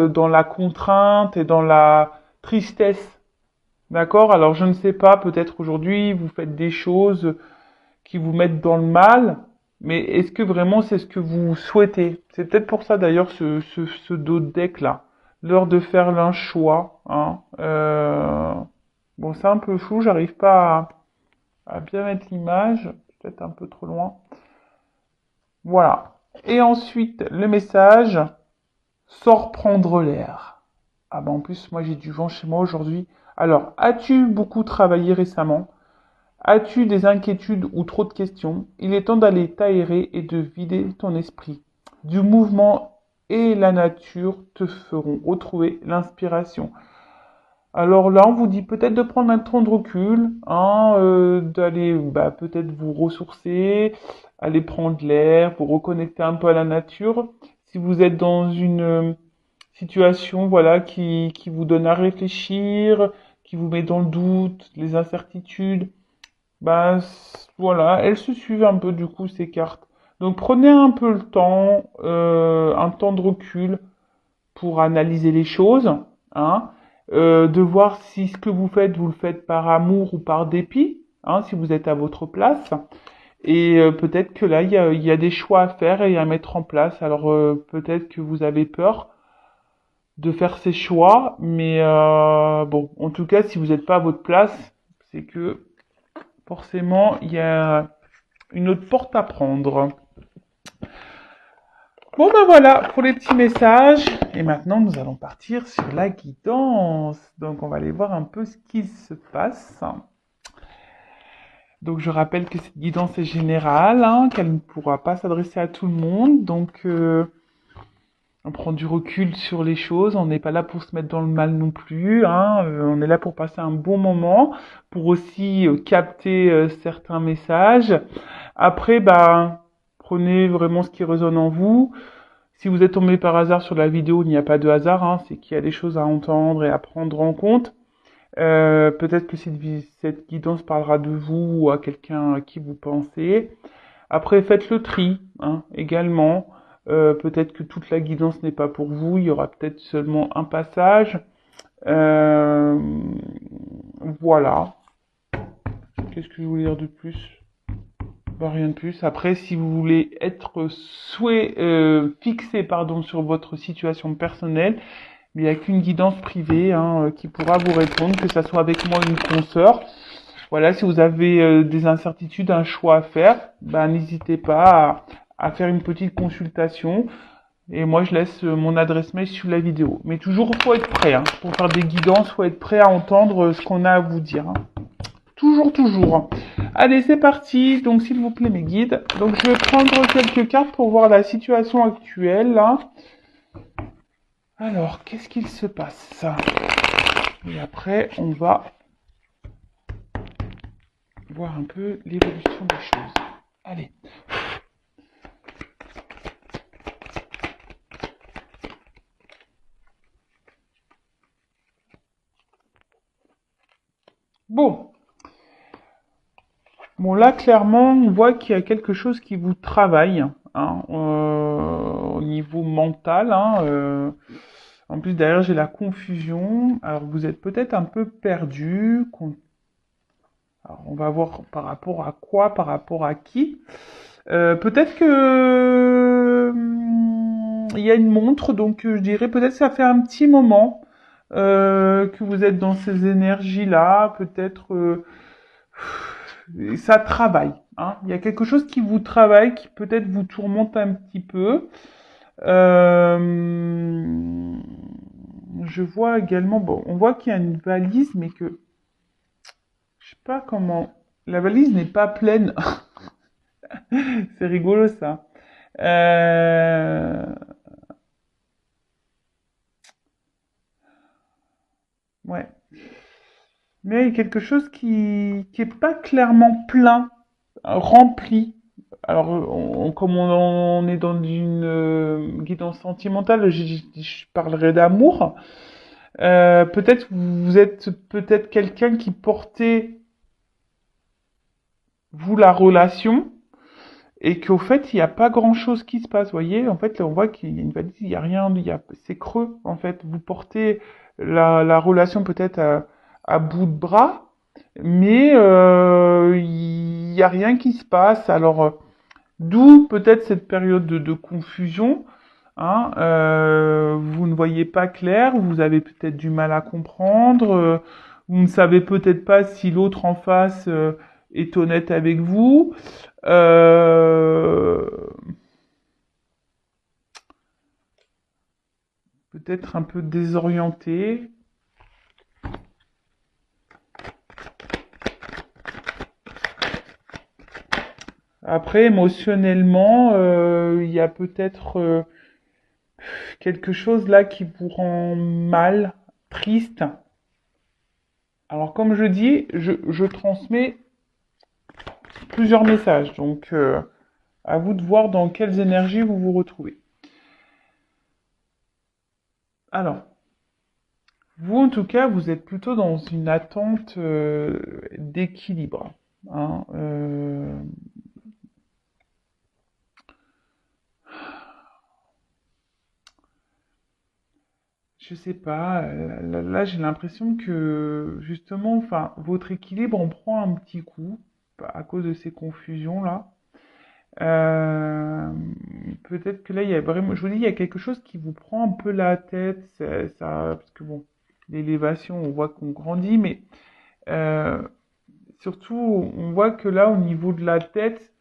dans la contrainte et dans la tristesse. D'accord? Alors je ne sais pas, peut-être aujourd'hui vous faites des choses qui vous mettent dans le mal, mais est-ce que vraiment c'est ce que vous souhaitez? C'est peut-être pour ça d'ailleurs ce dos de deck là. L'heure de faire un choix. Hein. Bon, c'est un peu flou, j'arrive pas à bien mettre l'image, peut-être un peu trop loin. Voilà. Et ensuite, le message, sors prendre l'air. Ah bah en plus, moi j'ai du vent chez moi aujourd'hui. Alors, as-tu beaucoup travaillé récemment? As-tu des inquiétudes ou trop de questions? Il est temps d'aller t'aérer et de vider ton esprit. Du mouvement et la nature te feront retrouver l'inspiration. Alors là, on vous dit peut-être de prendre un temps de recul, hein, d'aller peut-être vous ressourcer, aller prendre l'air, vous reconnecter un peu à la nature. Si vous êtes dans une situation voilà, qui vous donne à réfléchir, qui vous met dans le doute, les incertitudes, voilà, elles se suivent un peu du coup ces cartes. Donc prenez un peu le temps, un temps de recul pour analyser les choses, hein, de voir si ce que vous le faites par amour ou par dépit, hein, si vous êtes à votre place. Et peut-être que là, il y a des choix à faire et à mettre en place. Alors peut-être que vous avez peur de faire ces choix, mais bon, en tout cas, si vous n'êtes pas à votre place, c'est que forcément, il y a une autre porte à prendre. Bon ben voilà pour les petits messages. Et maintenant, nous allons partir sur la guidance. Donc, on va aller voir un peu ce qui se passe. Donc, je rappelle que cette guidance est générale, hein, qu'elle ne pourra pas s'adresser à tout le monde. Donc, on prend du recul sur les choses. On n'est pas là pour se mettre dans le mal non plus. Hein. On est là pour passer un bon moment, pour aussi capter certains messages. Après, prenez vraiment ce qui résonne en vous. Si vous êtes tombé par hasard sur la vidéo, il n'y a pas de hasard, hein, c'est qu'il y a des choses à entendre et à prendre en compte. Peut-être que cette guidance parlera de vous ou à quelqu'un à qui vous pensez. Après, faites le tri, hein, également. Peut-être que toute la guidance n'est pas pour vous, il y aura peut-être seulement un passage. Euh, voilà. Qu'est-ce que je voulais dire de plus? Rien de plus. Après, si vous voulez être fixé sur votre situation personnelle, il n'y a qu'une guidance privée hein, qui pourra vous répondre, que ça soit avec moi ou une consoeur. Voilà, si vous avez des incertitudes, un choix à faire, n'hésitez pas à faire une petite consultation. Et moi, je laisse mon adresse mail sous la vidéo. Mais toujours, il faut être prêt. Hein. Pour faire des guidances, il faut être prêt à entendre ce qu'on a à vous dire. Hein. Toujours, toujours. Allez, c'est parti. Donc, s'il vous plaît, mes guides. Donc, je vais prendre quelques cartes pour voir la situation actuelle. Là. Alors, qu'est-ce qu'il se passe? Et après, on va voir un peu l'évolution des choses. Allez. Bon. Bon, là, clairement, on voit qu'il y a quelque chose qui vous travaille hein, au niveau mental. Hein. En plus, derrière, j'ai la confusion. Alors, vous êtes peut-être un peu perdu. Alors, on va voir par rapport à quoi, par rapport à qui. Peut-être que il y a une montre, donc je dirais peut-être que ça fait un petit moment que vous êtes dans ces énergies-là. Peut-être ça travaille. Hein. Il y a quelque chose qui vous travaille, qui peut-être vous tourmente un petit peu. Je vois également, bon, on voit qu'il y a une valise, mais que je sais pas comment. La valise n'est pas pleine. C'est rigolo ça. Euh, Ouais. Mais il y a quelque chose qui est pas clairement plein, rempli. Alors, comme on est dans une guidance sentimentale, je parlerai d'amour. Peut-être vous êtes peut-être quelqu'un qui portait vous la relation et qu'au fait, il n'y a pas grand-chose qui se passe. Vous voyez, en fait, là, on voit qu'il y a une valise, il n'y a rien, c'est creux, en fait. Vous portez la relation peut-être à bout de bras, mais il n'y a rien qui se passe. Alors, d'où peut-être cette période de confusion. Hein, vous ne voyez pas clair, vous avez peut-être du mal à comprendre, vous ne savez peut-être pas si l'autre en face est honnête avec vous. Euh, Peut-être un peu désorienté. Après, émotionnellement, il y a peut-être quelque chose là qui vous rend mal, triste. Alors, comme je dis, je transmets plusieurs messages. Donc, à vous de voir dans quelles énergies vous vous retrouvez. Alors, vous, en tout cas, vous êtes plutôt dans une attente d'équilibre. Hein, je sais pas, là, j'ai l'impression que justement, enfin, votre équilibre en prend un petit coup à cause de ces confusions-là. Euh, Peut-être que là, il y a vraiment, je vous dis, il y a quelque chose qui vous prend un peu la tête, parce que bon, l'élévation, on voit qu'on grandit, mais euh, surtout, on voit que là, au niveau de la tête,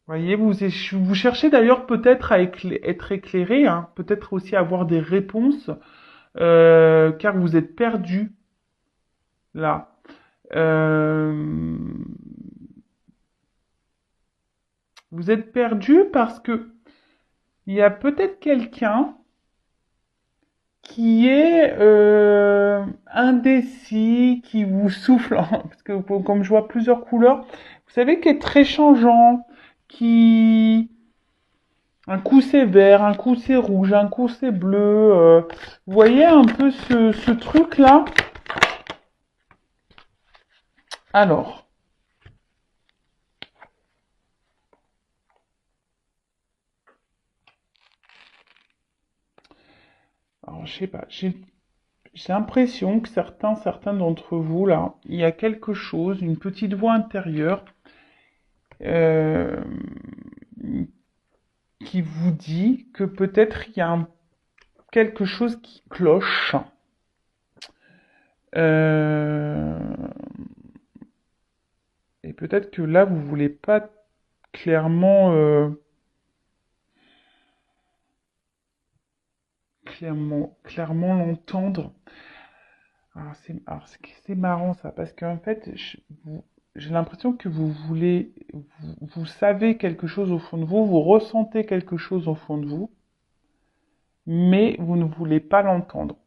voyez, vous cherchez d'ailleurs peut-être à être éclairé, hein, peut-être aussi avoir des réponses, car vous êtes perdu là. Euh, Vous êtes perdu parce que il y a peut-être quelqu'un qui est indécis, qui vous souffle, parce que comme je vois plusieurs couleurs, vous savez, qui est très changeant, qui un coup c'est vert, un coup c'est rouge, un coup c'est bleu. Vous voyez un peu ce truc-là? Alors, je sais pas, j'ai l'impression que certains d'entre vous là, il y a quelque chose, une petite voix intérieure euh, qui vous dit que peut-être il y a quelque chose qui cloche. Euh, et peut-être que là, vous voulez pas clairement, clairement l'entendre. C'est marrant ça, parce qu'en fait, j'ai l'impression que vous savez quelque chose au fond de vous, vous ressentez quelque chose au fond de vous, mais vous ne voulez pas l'entendre.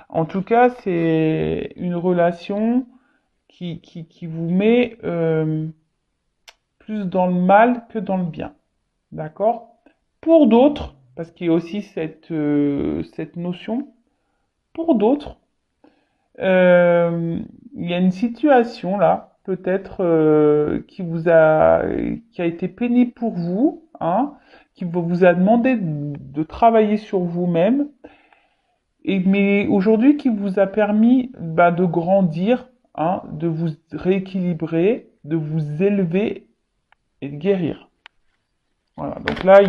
En tout cas, c'est une relation qui vous met plus dans le mal que dans le bien. D'accord? Pour d'autres, parce qu'il y a aussi cette notion, pour d'autres, euh, il y a une situation là, peut-être qui a été pénible pour vous, hein, qui vous a demandé de travailler sur vous-même, mais aujourd'hui qui vous a permis bah, de grandir, hein, de vous rééquilibrer, de vous élever et de guérir. Voilà, donc là,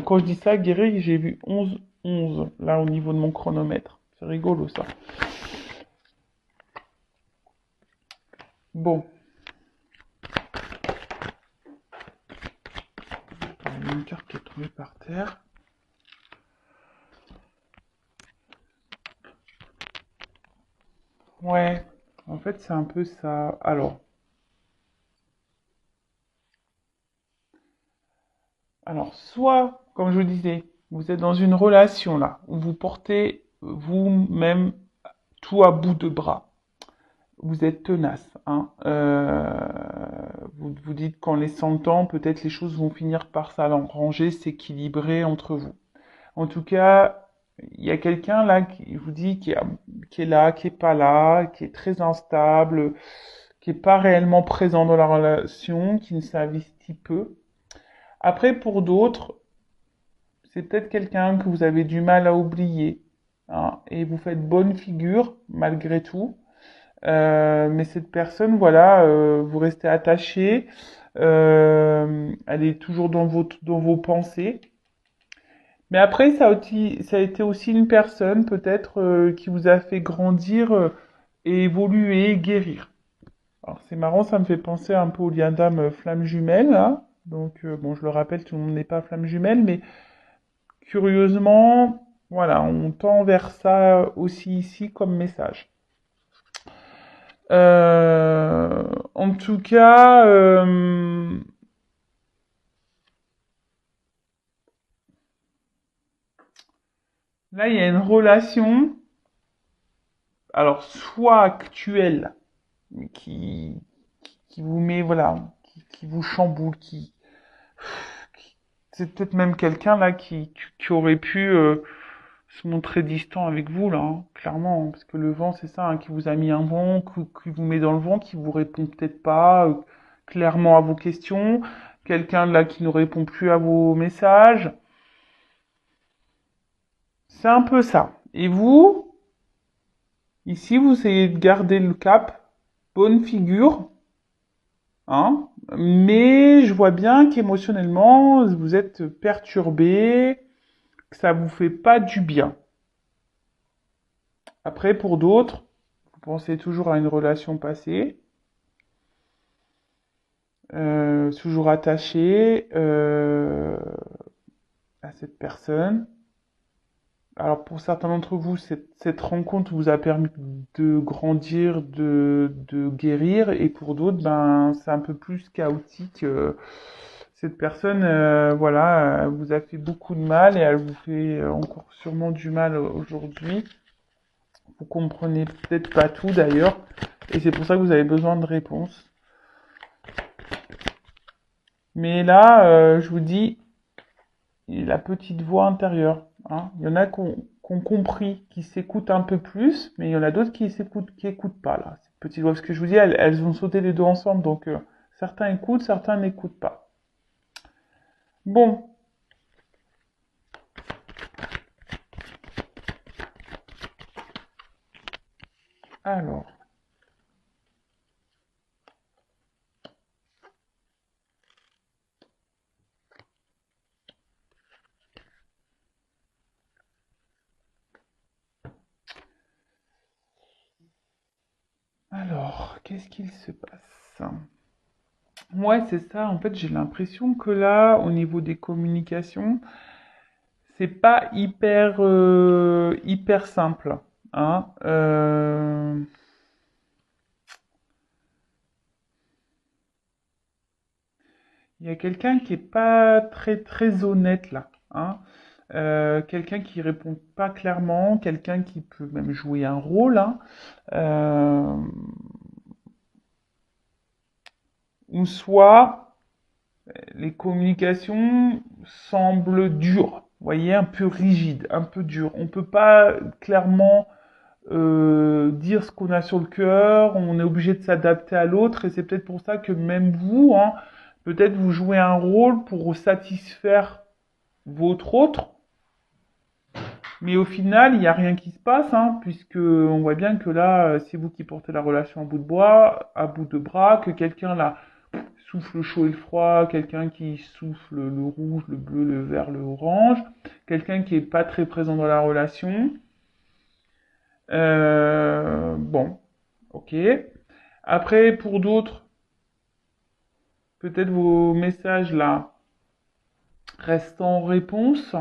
quand je dis ça, guérir, j'ai vu 11 là, au niveau de mon chronomètre. C'est rigolo, ça. Bon, il y a une carte qui est tombée par terre. Ouais, en fait, c'est un peu ça. Alors, soit, comme je vous disais, vous êtes dans une relation, là, où vous portez vous-même tout à bout de bras. Vous êtes tenace, hein. Vous vous dites qu'en laissant le temps, peut-être les choses vont finir par s'arranger, s'équilibrer entre vous. En tout cas, il y a quelqu'un là qui vous dit qui est là, qui est pas là, qui est très instable, qui est pas réellement présent dans la relation, qui ne s'investit peu. Après, pour d'autres, c'est peut-être quelqu'un que vous avez du mal à oublier, hein, et vous faites bonne figure malgré tout. Mais cette personne, voilà, vous restez attaché, elle est toujours dans vos pensées. Mais après, ça a été aussi une personne peut-être qui vous a fait grandir et évoluer, guérir. Alors c'est marrant, ça me fait penser un peu au lien d'âme flamme jumelle, hein. Donc bon, je le rappelle, tout le monde n'est pas flamme jumelle, mais curieusement, voilà, on tend vers ça aussi ici comme message. En tout cas, là, il y a une relation, alors soit actuelle, qui, qui vous met, voilà, qui vous chamboule, c'est peut-être même quelqu'un là qui aurait pu se montrer distant avec vous là, hein, clairement, hein, parce que le vent c'est ça, hein, qui vous a mis un vent, qui vous met dans le vent, qui vous répond peut-être pas clairement à vos questions, quelqu'un là qui ne répond plus à vos messages, c'est un peu ça. Et vous, ici, vous essayez de garder le cap, bonne figure, hein, mais je vois bien qu'émotionnellement vous êtes perturbé, que ça vous fait pas du bien. Après, pour d'autres, vous pensez toujours à une relation passée, toujours attaché à cette personne. Alors pour certains d'entre vous, cette rencontre vous a permis de grandir, de guérir, et pour d'autres, ben c'est un peu plus chaotique. Cette personne, voilà, vous a fait beaucoup de mal et elle vous fait encore sûrement du mal aujourd'hui. Vous comprenez peut-être pas tout d'ailleurs, et c'est pour ça que vous avez besoin de réponses. Mais là, je vous dis, la petite voix intérieure, hein. Il y en a qui ont compris, qui s'écoutent un peu plus, mais il y en a d'autres qui écoutent pas là. Cette petite voix, parce que je vous dis, elles ont sauté les deux ensemble, donc certains écoutent, certains n'écoutent pas. Bon, alors, qu'est-ce qu'il se passe? Ouais, c'est ça. En fait, j'ai l'impression que là, au niveau des communications, c'est pas hyper simple, hein. Il y a quelqu'un qui est pas très honnête là, hein. Quelqu'un qui répond pas clairement, quelqu'un qui peut même jouer un rôle, hein. Euh, ou soit les communications semblent dures, vous voyez, un peu rigides, un peu dures. On peut pas clairement dire ce qu'on a sur le cœur, on est obligé de s'adapter à l'autre, et c'est peut-être pour ça que même vous, hein, peut-être vous jouez un rôle pour satisfaire votre autre, mais au final, il n'y a rien qui se passe, hein, puisque on voit bien que là, c'est vous qui portez la relation à bout de bras, que quelqu'un là souffle le chaud et le froid, quelqu'un qui souffle le rouge, le bleu, le vert, le orange, quelqu'un qui est pas très présent dans la relation. Bon, ok. Après, pour d'autres, peut-être vos messages là restent en réponse,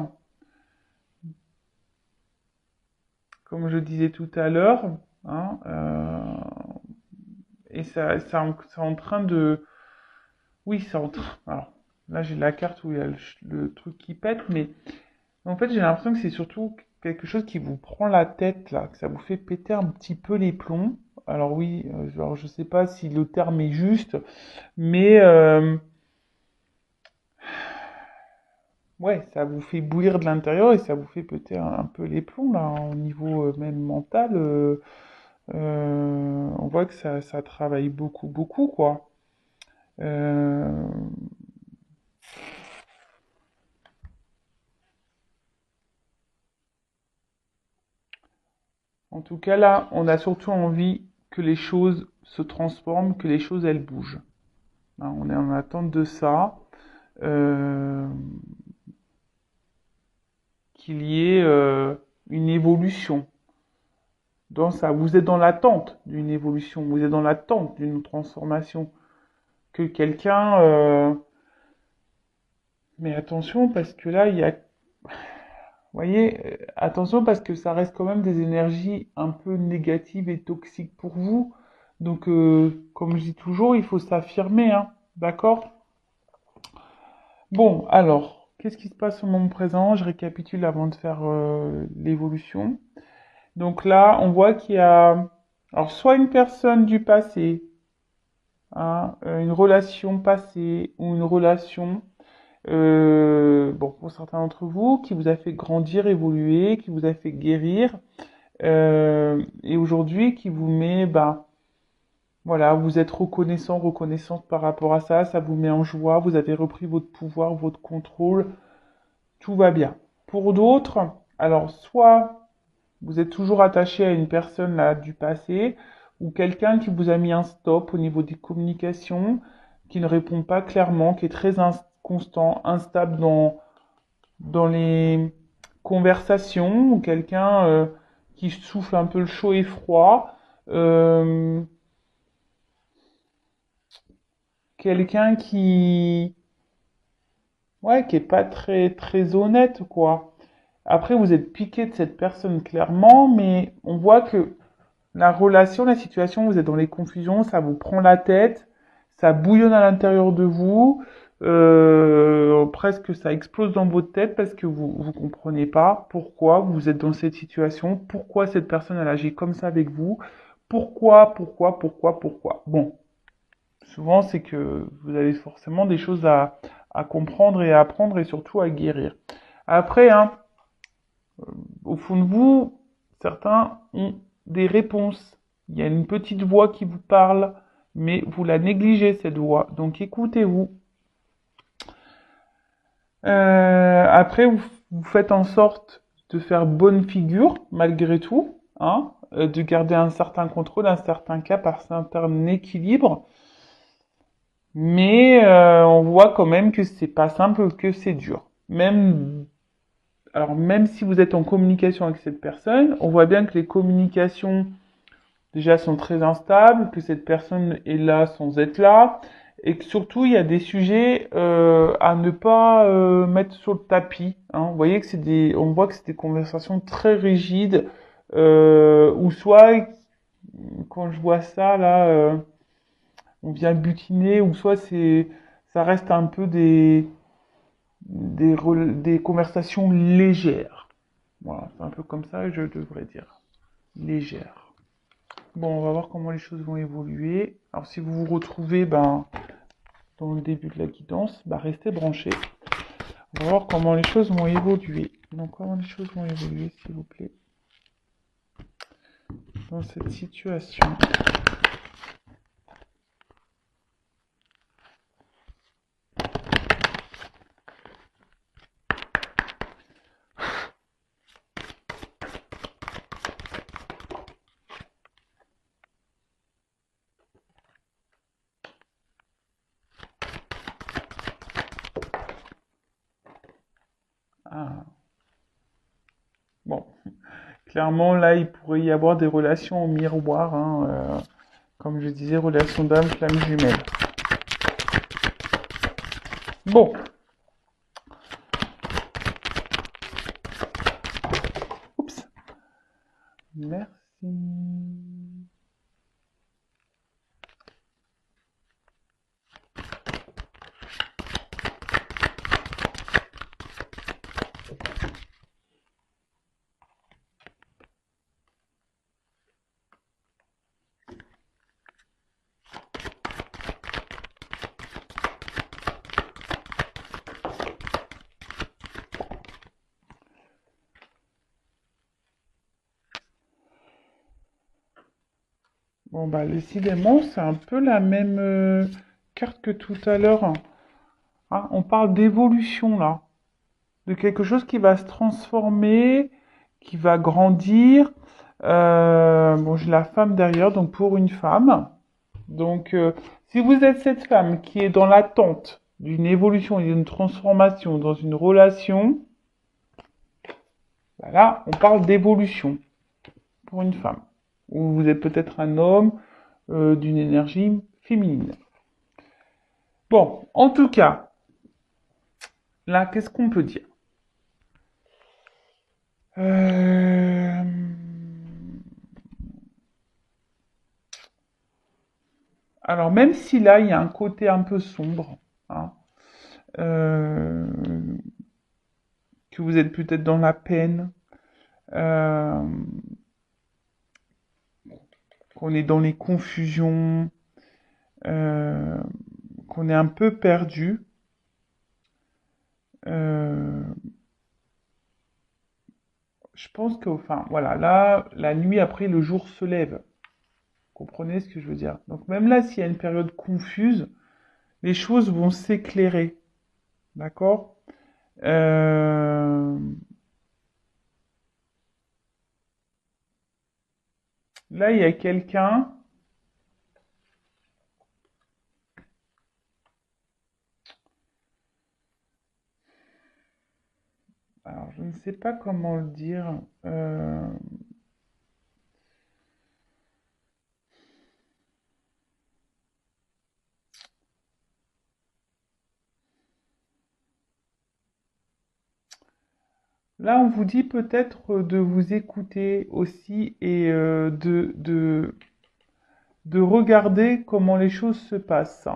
comme je disais tout à l'heure, hein, et c'est en train de, oui, c'est en train. Alors là, j'ai la carte où il y a le truc qui pète, mais en fait, j'ai l'impression que c'est surtout quelque chose qui vous prend la tête là, que ça vous fait péter un petit peu les plombs. Alors oui, genre je sais pas si le terme est juste, mais ouais, ça vous fait bouillir de l'intérieur et ça vous fait péter un peu les plombs là, au niveau même mental. On voit que ça travaille beaucoup, beaucoup quoi. Euh, En tout cas, là, on a surtout envie que les choses se transforment, que les choses, elles bougent. Hein, on est en attente de ça. Euh, qu'il y ait une évolution dans ça. Vous êtes dans l'attente d'une évolution, vous êtes dans l'attente d'une transformation. Que quelqu'un... Mais attention, parce que là, il y a... Vous voyez, attention parce que ça reste quand même des énergies un peu négatives et toxiques pour vous. Donc, comme je dis toujours, il faut s'affirmer, hein, d'accord? Bon, alors, qu'est-ce qui se passe au moment présent? Je récapitule avant de faire l'évolution. Donc là, on voit qu'il y a, alors soit une personne du passé, hein, une relation passée ou une relation, bon, pour certains d'entre vous, qui vous a fait grandir, évoluer, qui vous a fait guérir, et aujourd'hui qui vous met, ben, voilà, vous êtes reconnaissant, reconnaissante par rapport à ça, ça vous met en joie, vous avez repris votre pouvoir, votre contrôle, tout va bien. Pour d'autres, alors soit vous êtes toujours attaché à une personne là du passé ou quelqu'un qui vous a mis un stop au niveau des communications, qui ne répond pas clairement, qui est très inconstant, instable dans les conversations, ou quelqu'un qui souffle un peu le chaud et froid, euh, quelqu'un qui ouais, qui est pas très honnête quoi. Après vous êtes piqué de cette personne clairement, mais on voit que la relation, la situation, vous êtes dans les confusions, ça vous prend la tête, ça bouillonne à l'intérieur de vous, presque ça explose dans votre tête parce que vous comprenez pas pourquoi vous êtes dans cette situation, pourquoi cette personne elle agit comme ça avec vous, pourquoi. Bon, souvent c'est que vous avez forcément des choses à comprendre et à apprendre et surtout à guérir. Après, hein, au fond de vous, certains ont des réponses. Il y a une petite voix qui vous parle, mais vous la négligez, cette voix. Donc écoutez-vous. Après, vous faites en sorte de faire bonne figure, malgré tout, hein, de garder un certain contrôle, un certain cap, un certain équilibre. Mais on voit quand même que c'est pas simple, que c'est dur. Alors même si vous êtes en communication avec cette personne, on voit bien que les communications déjà sont très instables, que cette personne est là sans être là, et que surtout il y a des sujets à ne pas mettre sur le tapis. Hein. Vous voyez que on voit que c'est des conversations très rigides, ou soit quand je vois ça là, on vient butiner, ou soit ça reste un peu des conversations légères. Voilà, c'est un peu comme ça que je devrais dire, légères. Bon, on va voir comment les choses vont évoluer. Alors, si vous vous retrouvez dans le début de la guidance, restez branchés. On va voir comment les choses vont évoluer. Donc, comment les choses vont évoluer, s'il vous plaît, dans cette situation. Ah, bon. Clairement, là, il pourrait y avoir des relations au miroir, hein, comme je disais, relations d'âme, flamme jumelle. Bon. Oups. Merci. Bon, décidément, c'est un peu la même carte que tout à l'heure. Hein, on parle d'évolution, là. De quelque chose qui va se transformer, qui va grandir. Bon, j'ai la femme derrière, donc pour une femme. Donc, si vous êtes cette femme qui est dans l'attente d'une évolution et d'une transformation dans une relation, bah là, on parle d'évolution pour une femme. Ou vous êtes peut-être un homme d'une énergie féminine. Bon, en tout cas, là, qu'est-ce qu'on peut dire? Euh, Alors, même si là, il y a un côté un peu sombre, hein, euh, que vous êtes peut-être dans la peine, euh, qu'on est dans les confusions, euh, qu'on est un peu perdu, euh, je pense que, enfin, voilà, là, la nuit après, le jour se lève. Comprenez ce que je veux dire? Donc, même là, s'il y a une période confuse, les choses vont s'éclairer. D'accord? Euh, Là, il y a quelqu'un. Alors, je ne sais pas comment le dire. Là, on vous dit peut-être de vous écouter aussi et de regarder comment les choses se passent.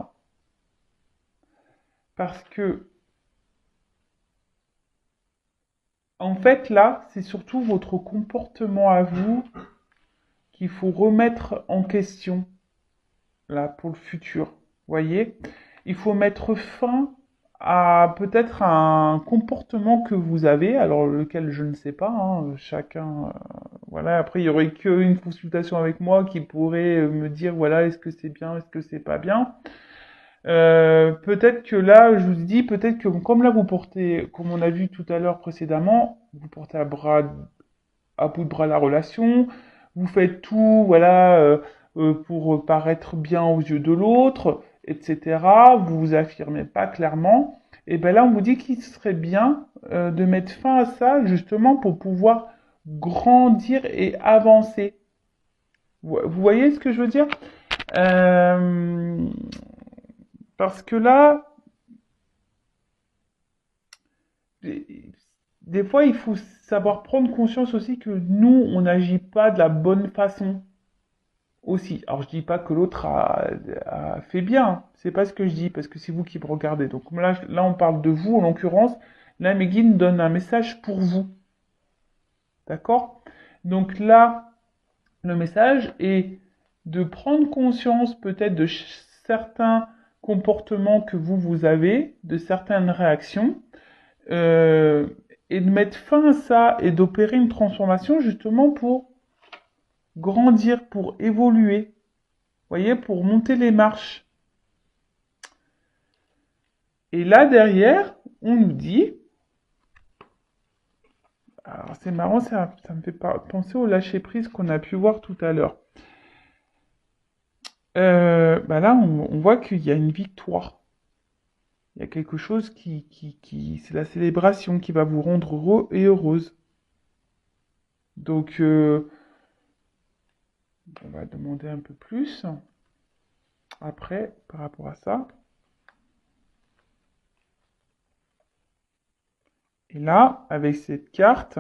Parce que, en fait, là, c'est surtout votre comportement à vous qu'il faut remettre en question, là, pour le futur. Voyez? Il faut mettre fin à peut-être un comportement que vous avez, alors lequel je ne sais pas, hein, chacun, voilà, après il y aurait qu'une consultation avec moi qui pourrait me dire, voilà, est-ce que c'est bien, est-ce que c'est pas bien. Peut-être que là, je vous dis, peut-être que comme là vous portez, comme on a vu tout à l'heure précédemment, vous portez à bout de bras la relation, vous faites tout, voilà, pour paraître bien aux yeux de l'autre, etc. Vous vous affirmez pas clairement. Et ben là, on vous dit qu'il serait bien de mettre fin à ça, justement, pour pouvoir grandir et avancer. Vous voyez ce que je veux dire? Euh, Parce que là, des fois, il faut savoir prendre conscience aussi que nous, on n'agit pas de la bonne façon. Aussi. Alors je dis pas que l'autre a fait bien, c'est pas ce que je dis, parce que c'est vous qui me regardez. Donc là on parle de vous en l'occurrence. Là mes guides donnent un message pour vous. D'accord? Donc là, le message est de prendre conscience peut-être de certains comportements que vous avez, de certaines réactions, euh, et de mettre fin à ça et d'opérer une transformation justement pour grandir, pour évoluer. Voyez, pour monter les marches. Et là, derrière, on nous dit, alors c'est marrant, ça me fait penser au lâcher-prise qu'on a pu voir tout à l'heure. Bah là, on voit qu'il y a une victoire. Il y a quelque chose c'est la célébration qui va vous rendre heureux et heureuse. Donc, on va demander un peu plus après par rapport à ça. Et là, avec cette carte,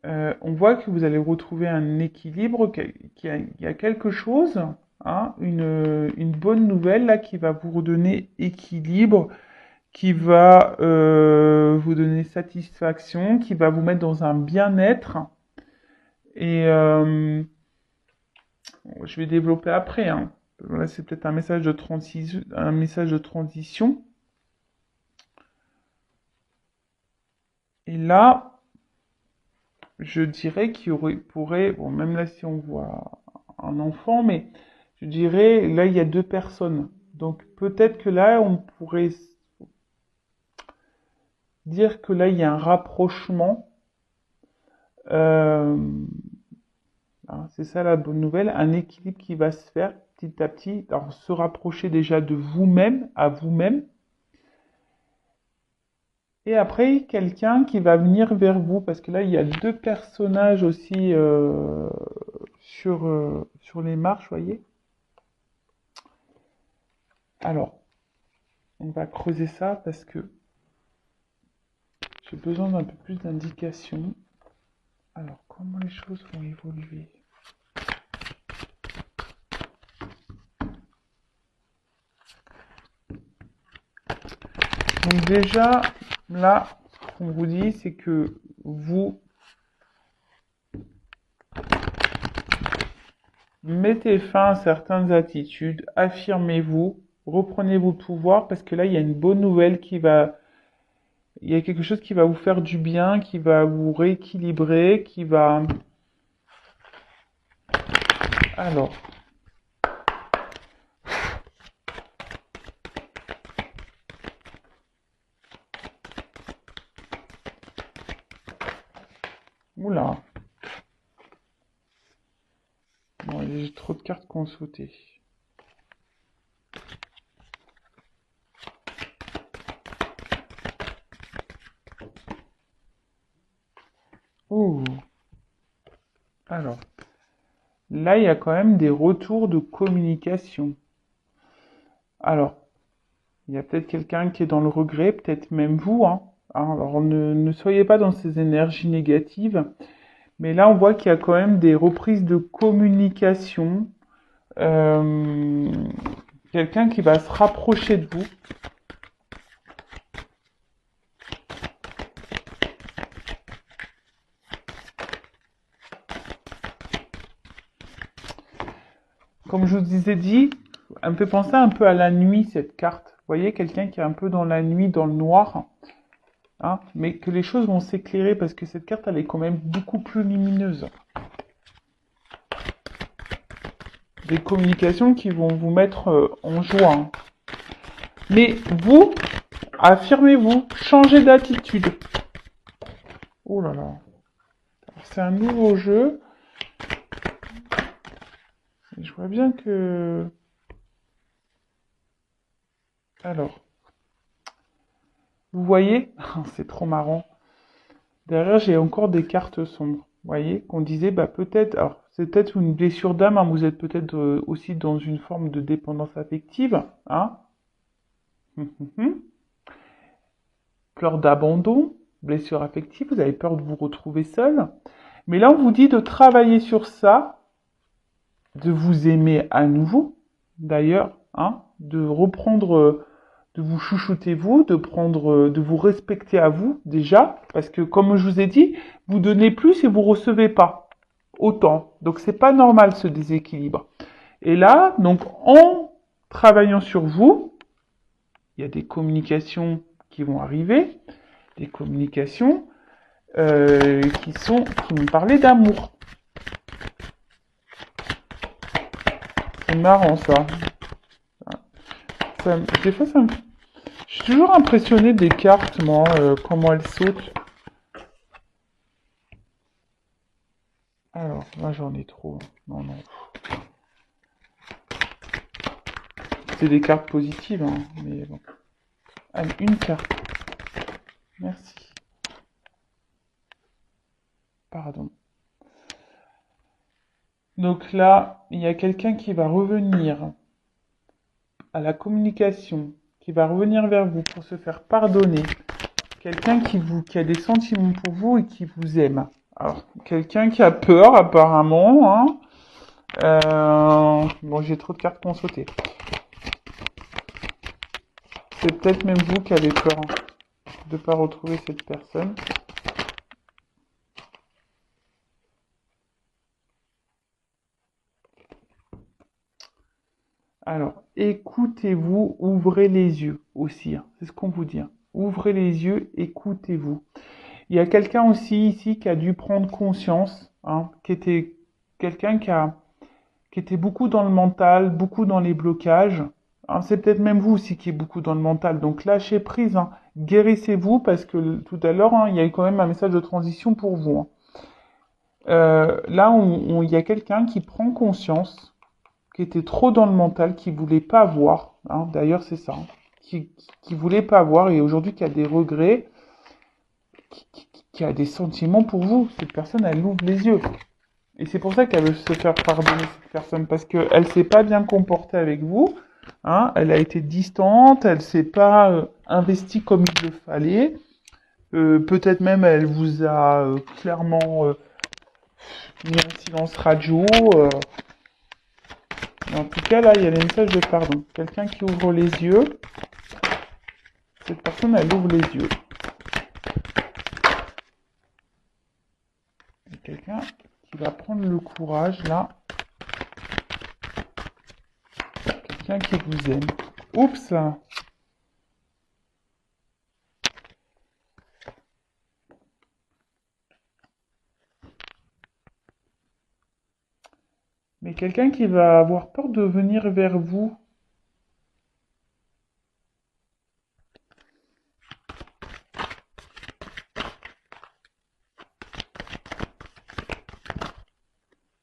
on voit que vous allez retrouver un équilibre, qu'il y a quelque chose, hein, une bonne nouvelle là qui va vous redonner équilibre, qui va vous donner satisfaction, qui va vous mettre dans un bien-être. Et je vais développer après. Hein. Là, c'est peut-être un message de transition. Et là, je dirais pourrait, bon, même là si on voit un enfant, mais je dirais, là il y a deux personnes. Donc peut-être que là on pourrait dire que là il y a un rapprochement. Euh, C'est ça la bonne nouvelle, un équilibre qui va se faire petit à petit, alors se rapprocher déjà de vous-même, à vous-même, et après quelqu'un qui va venir vers vous, parce que là il y a deux personnages aussi sur les marches, voyez. Alors, on va creuser ça parce que j'ai besoin d'un peu plus d'indications. Alors, comment les choses vont évoluer? Donc déjà, là, ce qu'on vous dit, c'est que vous mettez fin à certaines attitudes, affirmez-vous, reprenez vos pouvoirs, parce que là, il y a une bonne nouvelle il y a quelque chose qui va vous faire du bien, qui va vous rééquilibrer, qui va... Alors, oula, bon, j'ai trop de cartes qu'on sauté. Oh, alors, là, il y a quand même des retours de communication. Alors, il y a peut-être quelqu'un qui est dans le regret, peut-être même vous, hein. Alors, ne soyez pas dans ces énergies négatives. Mais là, on voit qu'il y a quand même des reprises de communication. Euh, Quelqu'un qui va se rapprocher de vous. Comme je vous ai dit, elle me fait penser un peu à la nuit, cette carte. Vous voyez, quelqu'un qui est un peu dans la nuit, dans le noir. Hein, mais que les choses vont s'éclairer parce que cette carte, elle est quand même beaucoup plus lumineuse. Des communications qui vont vous mettre en joie. Hein. Mais vous, affirmez-vous, changez d'attitude. Oh là là. C'est un nouveau jeu. Et je vois bien que... Alors, vous voyez, c'est trop marrant. Derrière, j'ai encore des cartes sombres. Vous voyez, qu'on disait, bah peut-être, alors c'est peut-être une blessure d'âme, hein, vous êtes peut-être aussi dans une forme de dépendance affective, hein. Peur d'abandon, blessure affective, vous avez peur de vous retrouver seul. Mais là, on vous dit de travailler sur ça, de vous aimer à nouveau, d'ailleurs, hein, de reprendre, de vous chouchouter vous, de vous respecter à vous déjà, parce que comme je vous ai dit, vous donnez plus et vous recevez pas autant. Donc c'est pas normal ce déséquilibre. Et là, donc en travaillant sur vous, il y a des communications qui vont arriver, des communications qui vont parler d'amour. C'est marrant ça. Des fois, je suis toujours impressionné des cartes, moi, comment elles sautent. Alors, là, j'en ai trop. Non, non. C'est des cartes positives, hein, mais bon. Allez, une carte. Merci. Pardon. Donc là, il y a quelqu'un qui va revenir à la communication, qui va revenir vers vous pour se faire pardonner. Quelqu'un qui a des sentiments pour vous et qui vous aime. Alors, quelqu'un qui a peur apparemment. Hein. Bon, j'ai trop de cartes pour sauter. C'est peut-être même vous qui avez peur de ne pas retrouver cette personne. Alors, écoutez-vous, ouvrez les yeux aussi. Hein. C'est ce qu'on vous dit. Hein. Ouvrez les yeux, écoutez-vous. Il y a quelqu'un aussi ici qui a dû prendre conscience, hein, qui était quelqu'un qui était beaucoup dans le mental, beaucoup dans les blocages. Hein, c'est peut-être même vous aussi qui est beaucoup dans le mental. Donc lâchez prise, hein, guérissez-vous parce que tout à l'heure, hein, il y a eu quand même un message de transition pour vous. Hein. Là, il y a quelqu'un qui prend conscience, qui était trop dans le mental, qui voulait pas voir, hein, d'ailleurs c'est ça, hein, qui voulait pas voir et aujourd'hui qui a des regrets, qui a des sentiments pour vous. Cette personne, elle ouvre les yeux. Et c'est pour ça qu'elle veut se faire pardonner, cette personne, parce qu'elle s'est pas bien comportée avec vous, hein, elle a été distante, elle s'est pas investie comme il le fallait. Peut-être même elle vous a clairement mis un silence radio. En tout cas, là, il y a les messages de pardon. Quelqu'un qui ouvre les yeux. Cette personne, elle ouvre les yeux. Il y a quelqu'un qui va prendre le courage, là. Quelqu'un qui vous aime. Oups! Mais quelqu'un qui va avoir peur de venir vers vous.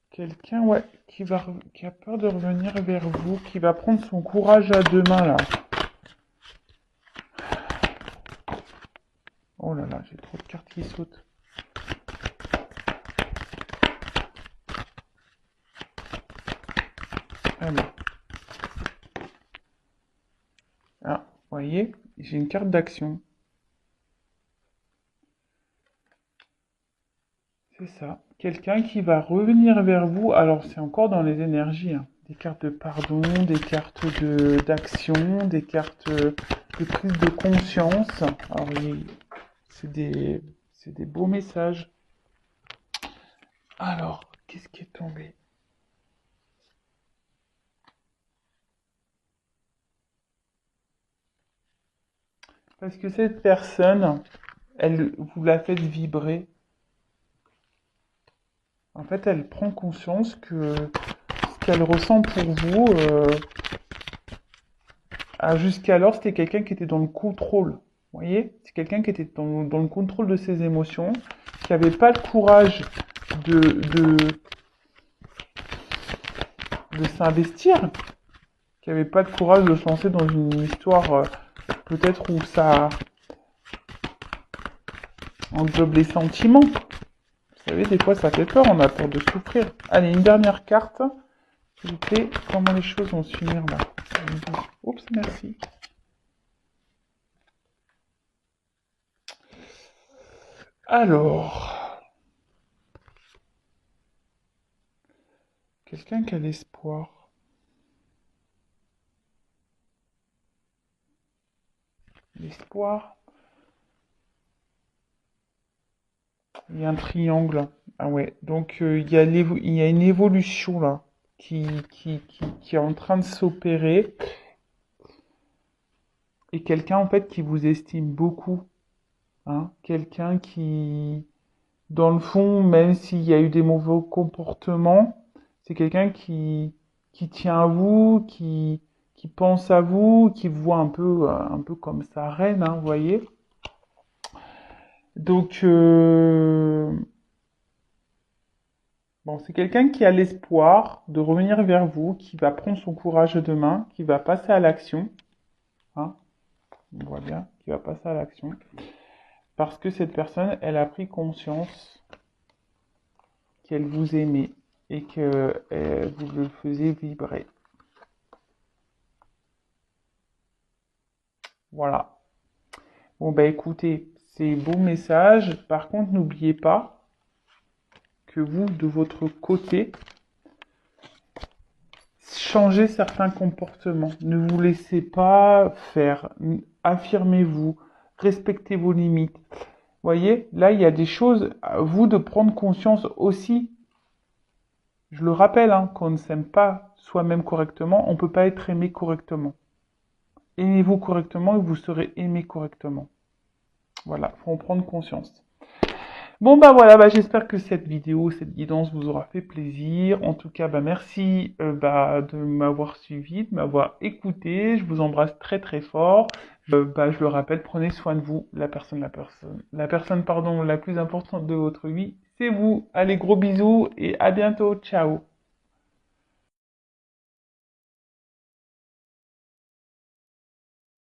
Quelqu'un, ouais, qui a peur de revenir vers vous, qui va prendre son courage à deux mains, là. Oh là là, j'ai trop de cartes qui sautent. Allez. Ah, vous voyez, j'ai une carte d'action. C'est ça. Quelqu'un qui va revenir vers vous. Alors, c'est encore dans les énergies, hein. Des cartes de pardon, des cartes d'action, des cartes de prise de conscience. Alors, c'est des beaux messages. Alors, qu'est-ce qui est tombé? Parce que cette personne, elle vous la fait vibrer. En fait, elle prend conscience que ce qu'elle ressent pour vous, jusqu'alors, c'était quelqu'un qui était dans le contrôle. Vous voyez? C'est quelqu'un qui était dans le contrôle de ses émotions, qui n'avait pas le courage de, de, de s'investir, qui n'avait pas le courage de se lancer dans une histoire peut-être où ça englobe les sentiments. Vous savez, des fois, ça fait peur, on a peur de souffrir. Allez, une dernière carte. S'il vous plaît, comment les choses vont se finir là? Oups, merci. Alors, quelqu'un qui a l'espoir. L'espoir. Il y a un triangle. Ah ouais, donc il y a une évolution là qui est en train de s'opérer. Et quelqu'un en fait qui vous estime beaucoup. Hein, quelqu'un qui, dans le fond, même s'il y a eu des mauvais comportements, c'est quelqu'un qui tient à vous, qui pense à vous, qui vous voit un peu comme sa reine, hein, vous voyez. Donc, bon, c'est quelqu'un qui a l'espoir de revenir vers vous, qui va prendre son courage demain, qui va passer à l'action, hein, on voit bien, qui va passer à l'action, parce que cette personne, elle a pris conscience qu'elle vous aimait et que vous le faisiez vibrer. Voilà. Bon, bah écoutez, c'est beau message. Par contre, n'oubliez pas que vous, de votre côté, changez certains comportements. Ne vous laissez pas faire. Affirmez-vous. Respectez vos limites. Voyez, là, il y a des choses à vous de prendre conscience aussi. Je le rappelle, hein, qu'on ne s'aime pas soi-même correctement, on ne peut pas être aimé correctement. Aimez-vous correctement et vous serez aimé correctement. Voilà, faut en prendre conscience. Bon bah voilà, bah, j'espère que cette vidéo, cette guidance vous aura fait plaisir. En tout cas, bah merci de m'avoir suivi, de m'avoir écouté. Je vous embrasse très très fort. Bah, je le rappelle, prenez soin de vous. La personne, pardon, la plus importante de votre vie, c'est vous. Allez, gros bisous et à bientôt. Ciao.